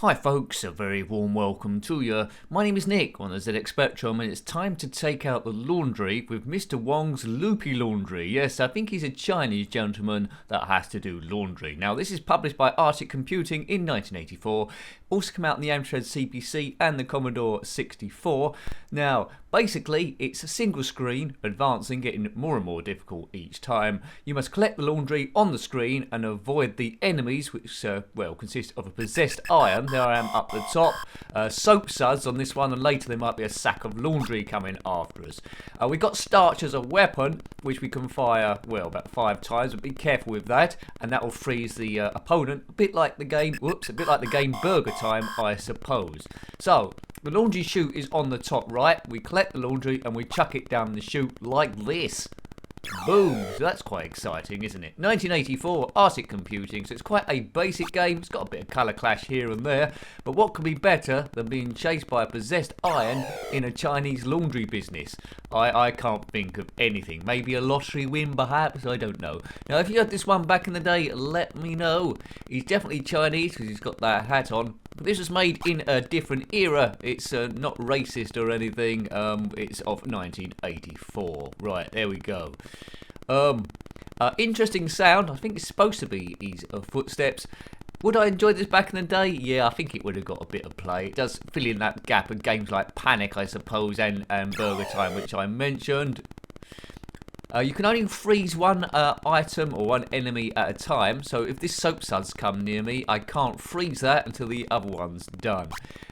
Hi folks, a very warm welcome to you. My name is Nick on the ZXspectrum and it's time to take out the laundry with Mr. Wong's Loopy Laundry. Yes, I think he's a Chinese gentleman that has to do laundry. Now this is published by Artic Computing in 1984, also come out in the Amstrad CPC and the Commodore 64. Now basically it's a single screen, advancing, getting more and more difficult each time. You must collect the laundry on the screen and avoid the enemies, which consist of a possessed iron. There I am up the top. Soap suds on this one, and later there might be a sack of laundry coming after us. We've got starch as a weapon, which we can fire, well, about 5 times, but be careful with that, and that will freeze the opponent, a bit like the game Burger Time, I suppose. So, the laundry chute is on the top right. We collect the laundry and we chuck it down the chute like this. Boom! So that's quite exciting, isn't it? 1984, Artic Computing, so it's quite a basic game. It's got a bit of colour clash here and there, but what could be better than being chased by a possessed iron in a Chinese laundry business? I can't think of anything. Maybe a lottery win, perhaps? I don't know. Now, if you had this one back in the day, let me know. He's definitely Chinese because he's got that hat on. But this was made in a different era. It's not racist or anything. It's of 1984. Right, there we go. Interesting sound. I think it's supposed to be his footsteps. Would I enjoy this back in the day? Yeah, I think it would have got a bit of play. It does fill in that gap of games like Panic, I suppose, and Burger Time, which I mentioned. You can only freeze one item or one enemy at a time, so if this soap suds come near me, I can't freeze that until the other one's done.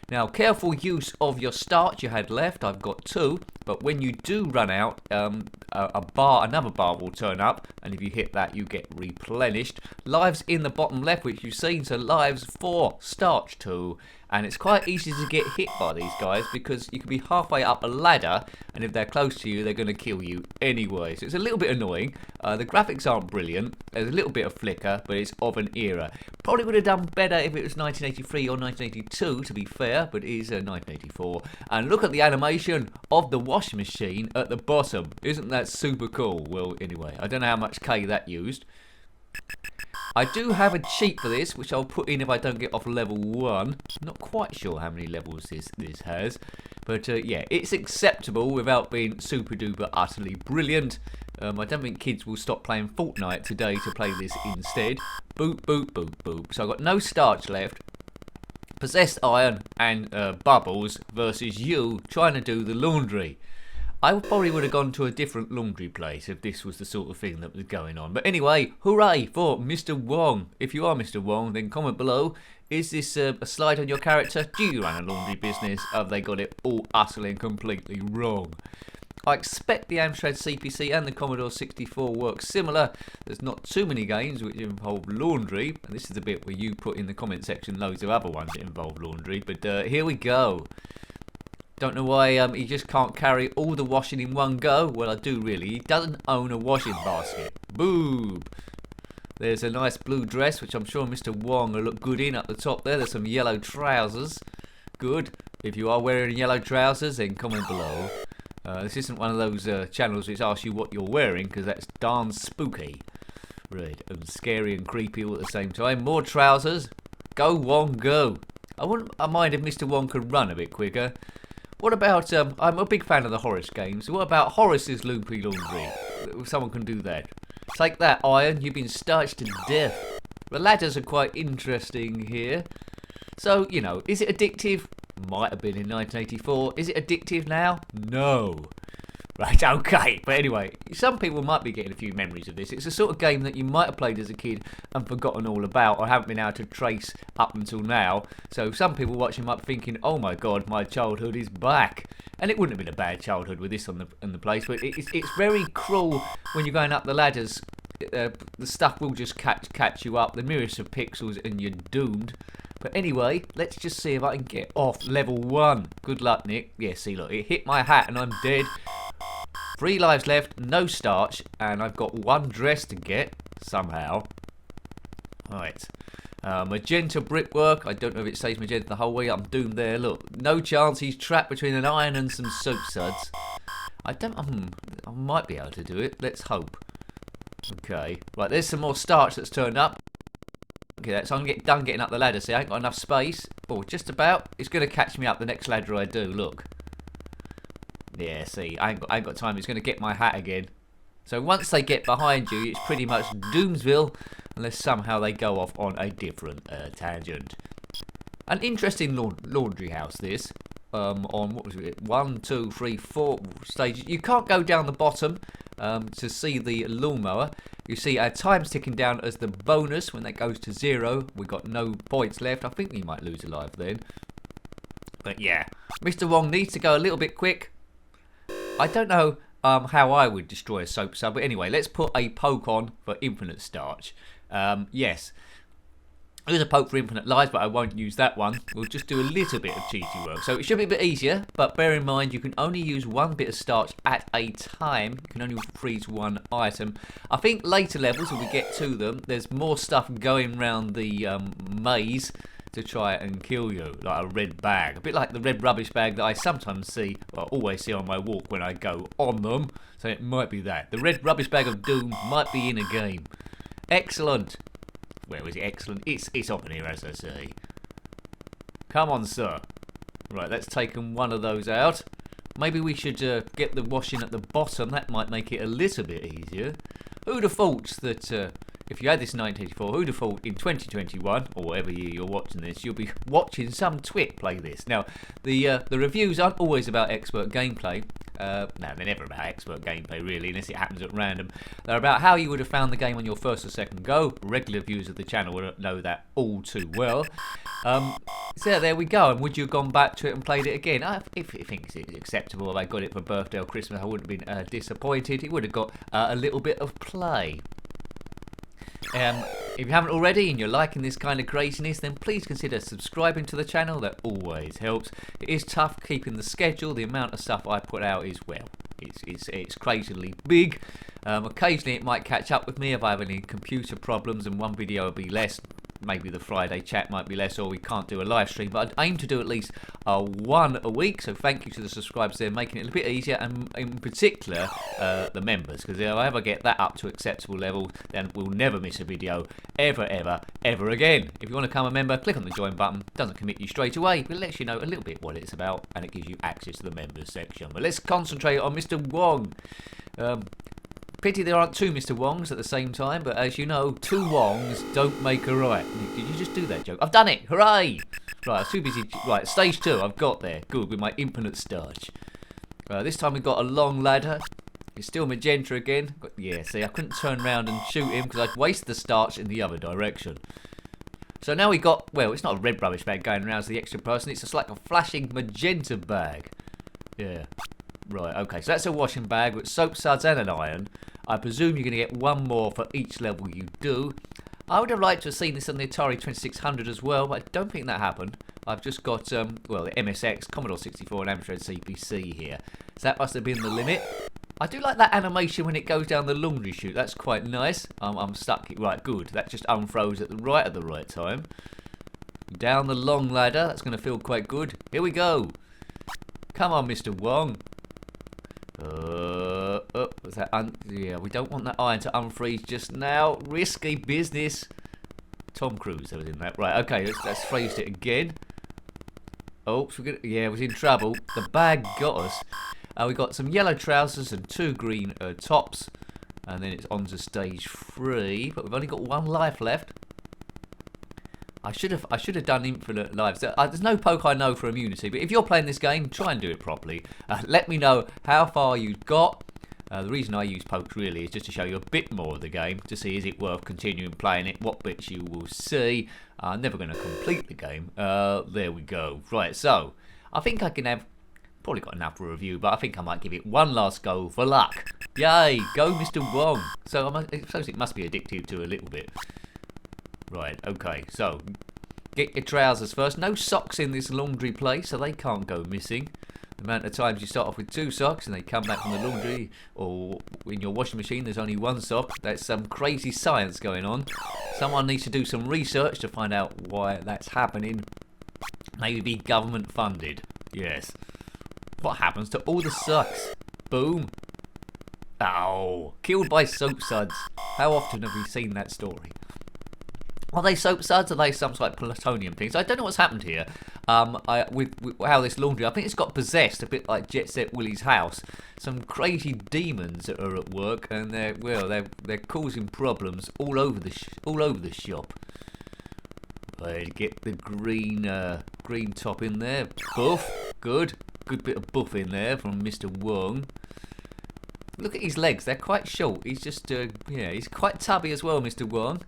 Now, careful use of your starch you had left. I've got 2, but when you do run out, another bar will turn up, and if you hit that, you get replenished. Lives in the bottom left, which you've seen, so lives 4, starch 2. And it's quite easy to get hit by these guys because you can be halfway up a ladder, and if they're close to you, they're going to kill you anyway. So it's a little bit annoying. The graphics aren't brilliant. There's a little bit of flicker, but it's of an era. Probably would have done better if it was 1983 or 1982, to be fair, but it is 1984. And look at the animation of the washing machine at the bottom. Isn't that super cool? Well, anyway, I don't know how much K that used. I do have a cheat for this, which I'll put in if I don't get off level 1. Not quite sure how many levels this has. But yeah, it's acceptable without being super duper utterly brilliant. I don't think kids will stop playing Fortnite today to play this instead. Boop, boop, boop, boop. So I've got no starch left. Possessed iron and bubbles versus you trying to do the laundry. I probably would have gone to a different laundry place if this was the sort of thing that was going on. But anyway, hooray for Mr. Wong. If you are Mr. Wong, then comment below. Is this a slide on your character? Do you run a laundry business? Have they got it all utterly and completely wrong? I expect the Amstrad CPC and the Commodore 64 work similar. There's not too many games which involve laundry. And this is the bit where you put in the comment section loads of other ones that involve laundry. But here we go. Don't know why he just can't carry all the washing in one go. Well, I do really. He doesn't own a washing basket. Boob. There's a nice blue dress, which I'm sure Mr. Wong will look good in up the top there. There's some yellow trousers. Good. If you are wearing yellow trousers, then comment below. This isn't one of those channels which asks you what you're wearing, because that's darn spooky. Right, and scary and creepy all at the same time. More trousers. Go, Wong, go. I wouldn't mind if Mr. Wong could run a bit quicker. What about, I'm a big fan of the Horace games. What about Horace's Loopy Laundry? Someone can do that. Take that, iron. You've been starched to death. The ladders are quite interesting here. So, you know, is it addictive? Might have been in 1984. Is it addictive now? No. Right, okay. But anyway, some people might be getting a few memories of this. It's a sort of game that you might have played as a kid and forgotten all about, or haven't been able to trace up until now. So some people watching might be thinking, oh my god, my childhood is back. And it wouldn't have been a bad childhood with this on the place, but it's very cruel when you're going up the ladders. The stuff will just catch you up, the merest of pixels, and you're doomed. But anyway, let's just see if I can get off level 1. Good luck, Nick. Yeah, see, look, it hit my hat and I'm dead. 3 lives left, no starch, and I've got 1 dress to get, somehow. Right. Magenta brickwork. I don't know if it says magenta the whole way. I'm doomed there. Look, no chance. He's trapped between an iron and some soap suds. I might be able to do it. Let's hope. Okay. Right, there's some more starch that's turned up. Look at that. So I'm going to get done getting up the ladder. See, I ain't got enough space. Oh, just about. It's going to catch me up the next ladder I do. Look. Yeah, see, I ain't got time. It's going to get my hat again. So once they get behind you, it's pretty much Doomsville, unless somehow they go off on a different tangent. An interesting laundry house, this. On, what was it, 1, 2, 3, 4 stages. You can't go down the bottom to see the lawnmower. You see our time's ticking down as the bonus. When that goes to 0, we've got no points left. I think we might lose a life then. But yeah, Mr. Wong needs to go a little bit quick. I don't know how I would destroy a soap sub, but anyway, let's put a poke on for infinite starch. Yes, there's a poke for infinite lives, but I won't use that one. We'll just do a little bit of cheaty work. So it should be a bit easier, but bear in mind you can only use one bit of starch at a time. You can only freeze one item. I think later levels, when we get to them, there's more stuff going around the maze to try and kill you, like a red bag. A bit like the red rubbish bag that I sometimes see, or always see on my walk when I go on them. So it might be that. The red rubbish bag of doom might be in a game. Excellent. Where is it? Excellent. It's up in here, as I say. Come on, sir. Right, let's take one of those out. Maybe we should get the washing at the bottom. That might make it a little bit easier. Who'd have thought that if you had this in 1984, who'd have thought in 2021, or whatever year you're watching this, you'll be watching some twit play this. Now, the reviews aren't always about expert gameplay. No, they're never about expert gameplay, really, unless it happens at random. They're about how you would have found the game on your first or second go. Regular viewers of the channel will know that all too well. So yeah, there we go. And would you have gone back to it and played it again? If you think it's acceptable, if I got it for birthday or Christmas, I wouldn't have been disappointed. It would have got a little bit of play. If you haven't already and you're liking this kind of craziness, then please consider subscribing to the channel. That always helps. It is tough keeping the schedule. The amount of stuff I put out is, well, it's crazily big. Occasionally it might catch up with me if I have any computer problems and one video will be less. Maybe the Friday chat might be less, or we can't do a live stream, but I'd aim to do at least one a week. So thank you to the subscribers there, making it a bit easier, and in particular the members, because if I ever get that up to acceptable level, then we'll never miss a video ever again. If you want to become a member, click on the join button. Doesn't commit you straight away, but it lets you know a little bit what it's about, and it gives you access to the members section. But let's concentrate on Mr. Wong. Pity there aren't two Mr. Wongs at the same time, but as you know, two Wongs don't make a right. Did you just do that joke? I've done it! Hooray! Right, I was too busy. Right, stage 2, I've got there. Good, with my infinite starch. This time we've got a long ladder. It's still magenta again. Yeah, see, I couldn't turn around and shoot him because I'd waste the starch in the other direction. So now we got, well, it's not a red rubbish bag going around as the extra person. It's just like a flashing magenta bag. Yeah. Right, okay, so that's a washing bag with soap suds and an iron. I presume you're going to get one more for each level you do. I would have liked to have seen this on the Atari 2600 as well, but I don't think that happened. I've just got, well, the MSX, Commodore 64 and Amstrad CPC here. So that must have been the limit. I do like that animation when it goes down the laundry chute. That's quite nice. I'm stuck. Right, good. That just unfroze at the right time. Down the long ladder. That's going to feel quite good. Here we go. Come on, Mr. Wong. Was that yeah, we don't want that iron to unfreeze just now. Risky business. Tom Cruise was in that. Right, okay, let's freeze it again. Oh, yeah, was in trouble. The bag got us. We got some yellow trousers and 2 green tops. And then it's on to stage 3. But we've only got 1 life left. I should have done infinite lives. There's no poke I know for immunity, but if you're playing this game, try and do it properly. Let me know how far you've got. The reason I use pokes really is just to show you a bit more of the game, to see is it worth continuing playing it, what bits you will see. I'm never going to complete the game. There we go. Right, so I think I can have, probably got enough for a review, but I think I might give it one last go for luck. Yay, go Mr. Wong. So I suppose it must be addictive to a little bit. Right, okay, so get your trousers first. No socks in this laundry place, so they can't go missing. The amount of times you start off with 2 socks and they come back from the laundry, or in your washing machine there's only 1 sock. That's some crazy science going on. Someone needs to do some research to find out why that's happening. Maybe be government funded. Yes. What happens to all the socks? Boom. Ow. Killed by soap suds. How often have we seen that story? Are they soap suds? Are they some sort of plutonium things? I don't know what's happened here. With how this laundry, I think it's got possessed, a bit like Jet Set Willie's house. Some crazy demons are at work, and they're causing problems all over the shop. Right, get the green top in there. Buff, good bit of buff in there from Mr. Wong. Look at his legs; they're quite short. He's just he's quite tubby as well, Mr. Wong.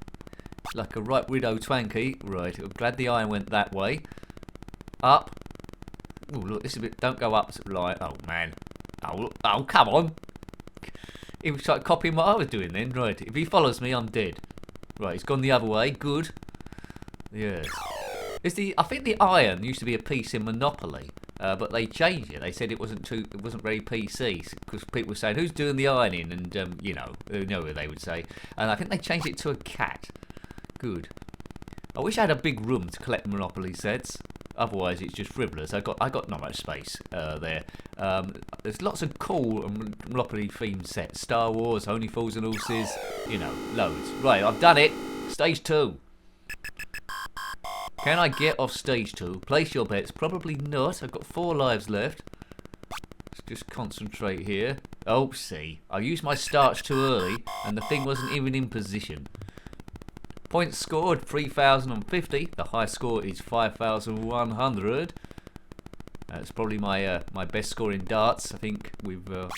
Like a right widow twanky. Right, I'm glad the iron went that way. Up. Oh, look, this is a bit. Don't go up. Right. Oh, man. Oh, come on. He was like copying what I was doing then. Right. If he follows me, I'm dead. Right, he's gone the other way. Good. Yes. I think the iron used to be a piece in Monopoly, but they changed it. They said it wasn't very PC because people were saying, "Who's doing the ironing?" And you know what they would say. And I think they changed it to a cat. Good. I wish I had a big room to collect Monopoly sets. Otherwise, it's just frivolous. I got not much space there. There's lots of cool Monopoly themed sets. Star Wars, Only Fools and Horses. You know, loads. Right, I've done it. Stage 2. Can I get off stage 2? Place your bets. Probably not. I've got 4 lives left. Let's just concentrate here. Oh, see. I used my starch too early, and the thing wasn't even in position. Points scored 3,050. The high score is 5,100. That's probably my best score in darts. I think with a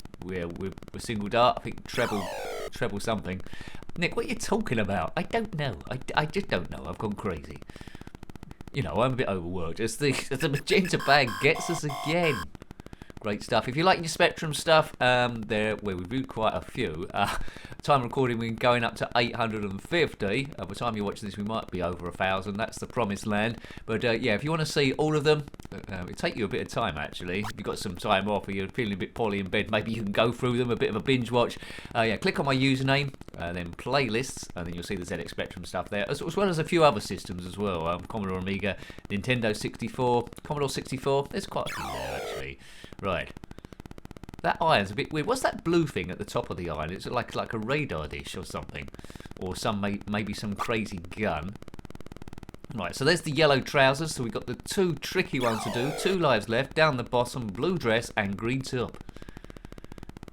single dart. I think treble something. Nick, what are you talking about? I don't know. I just don't know. I've gone crazy. You know, I'm a bit overworked. As the magenta bag gets us again. Great stuff. If you like your Spectrum stuff, we reviewed quite a few. Time recording, we're going up to 850. By the time you're watching this, we might be over 1,000. That's the promised land. But yeah, if you want to see all of them, it'll take you a bit of time actually. If you've got some time off or you're feeling a bit poorly in bed, maybe you can go through them, a bit of a binge watch. Yeah, click on my username, then playlists, and then you'll see the ZXspectrum stuff there, as well as a few other systems as well. Commodore Amiga, Nintendo 64, Commodore 64. There's quite a few there actually. Right. That iron's a bit weird. What's that blue thing at the top of the iron? It's like a radar dish or something. Or maybe some crazy gun. Right, so there's the yellow trousers. So we've got the 2 tricky ones to do. 2 lives left. Down the bottom, blue dress and green top.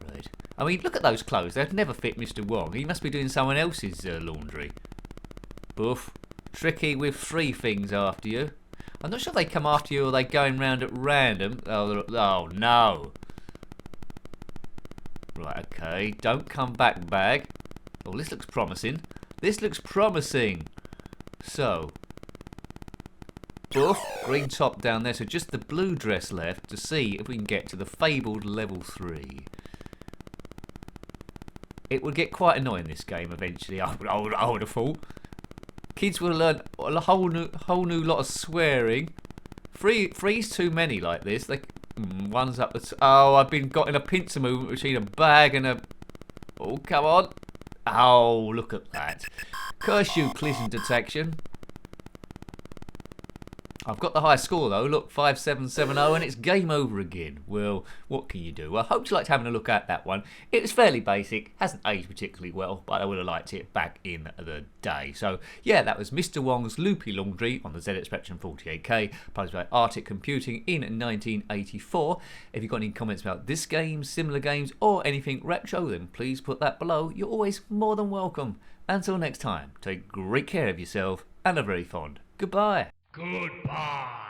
Right. I mean, look at those clothes. They'd never fit Mr. Wong. He must be doing someone else's laundry. Boof. Tricky with 3 things after you. I'm not sure if they come after you or they're going round at random. Oh no. Right, okay. Don't come back, bag. Oh, this looks promising. This looks promising. So. Boof. Green top down there. So just the blue dress left to see if we can get to the fabled level 3. It would get quite annoying, this game, eventually. I would have thought. Kids will learn a whole new lot of swearing. Three's too many like this. One's up the... Oh, I've been got in a pincer movement between a bag and a... Oh, come on. Oh, look at that. Curse you, collision detection. I've got the high score though. Look, 5770, and it's game over again. Well, what can you do? Well, I hope you liked having a look at that one. It was fairly basic, hasn't aged particularly well, but I would have liked it back in the day. So, yeah, that was Mr. Wong's Loopy Laundry on the ZXspectrum 48K, published by Artic Computing in 1984. If you've got any comments about this game, similar games, or anything retro, then please put that below. You're always more than welcome. Until next time, take great care of yourself, and a very fond goodbye. Goodbye.